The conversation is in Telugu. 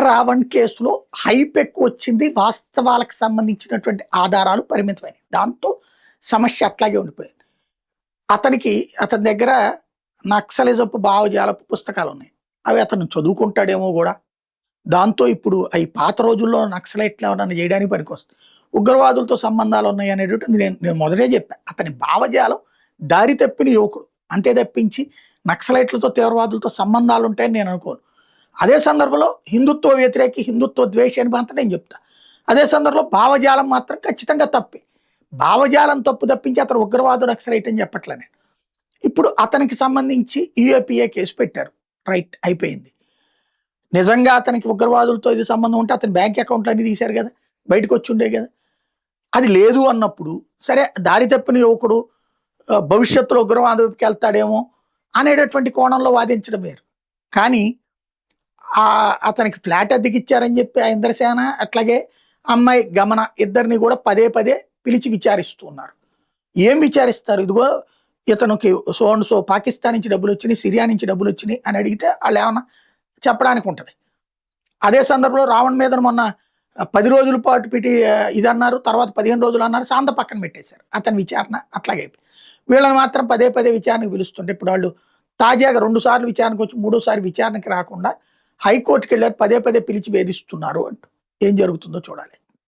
రావణ్ కేసులో హైప్ ఎక్కువ వచ్చింది, వాస్తవాలకు సంబంధించినటువంటి ఆధారాలు పరిమితమైనవి. దాంతో సమస్య అట్లాగే ఉండిపోయింది. అతని దగ్గర నక్సలిజపు భావజాలపు పుస్తకాలు ఉన్నాయి. అవి అతను చదువుకుంటాడేమో కూడా. దాంతో ఇప్పుడు అవి పాత రోజుల్లో నక్సలైట్లు ఏమన్నా చేయడానికి పనికొస్తుంది. ఉగ్రవాదులతో సంబంధాలు ఉన్నాయి అనేటువంటి నేను మొదటే చెప్పాను. అతని భావజాలం దారి తప్పిన యువకుడు, అంతే తప్పించి నక్సలైట్లతో తీవ్రవాదులతో సంబంధాలు ఉంటాయని నేను అనుకోను. అదే సందర్భంలో హిందుత్వ వ్యతిరేకి, హిందుత్వ ద్వేషి అని మాత్రం నేను చెప్తా. అదే సందర్భంలో భావజాలం మాత్రం ఖచ్చితంగా తప్పే. భావజాలం తప్పు తప్పించి అతను ఉగ్రవాదుడు నక్సలైట్ అని చెప్పట్లే నేను. ఇప్పుడు అతనికి సంబంధించి యూఏపీఏ కేసు పెట్టారు, రైట్, అయిపోయింది. నిజంగా అతనికి ఉగ్రవాదులతో ఇది సంబంధం ఉంటే అతని బ్యాంక్ అకౌంట్లు అన్ని తీశారు కదా, బయటకు వచ్చి ఉండే కదా. అది లేదు అన్నప్పుడు సరే, దారి తప్పిన యువకుడు భవిష్యత్తులో ఉగ్రవాదంకి వెళ్తాడేమో అనేటటువంటి కోణంలో వాదించడం వేరు. కానీ అతనికి ఫ్లాట్ అద్దెకిచ్చారని చెప్పి ఆ ఇంద్రసేన అట్లాగే అమ్మాయి గమన ఇద్దరిని కూడా పదే పదే పిలిచి విచారిస్తున్నారు. ఏం విచారిస్తారు? ఇదిగో ఇతనికి సో పాకిస్తాన్ నుంచి డబ్బులు వచ్చినాయి, సిరియా నుంచి డబ్బులు వచ్చినాయి అని అడిగితే వాళ్ళు ఏమన్నా చెప్పడానికి ఉంటుంది. అదే సందర్భంలో రావణ్ మీద మొన్న 10 రోజుల పాటు ఇది అన్నారు, తర్వాత 15 రోజులు అన్నారు, శాంత పక్కన పెట్టేశారు. అతని విచారణ అట్లాగే వీళ్ళని మాత్రం పదే పదే విచారణకు పిలుస్తుంటే ఇప్పుడు వాళ్ళు తాజాగా 2 సార్లు విచారణకు వచ్చి 3వ సారి విచారణకి రాకుండా హైకోర్టుకి వెళ్ళారు, పదే పదే పిలిచి వేధిస్తున్నారు అంటూ. ఏం జరుగుతుందో చూడాలి.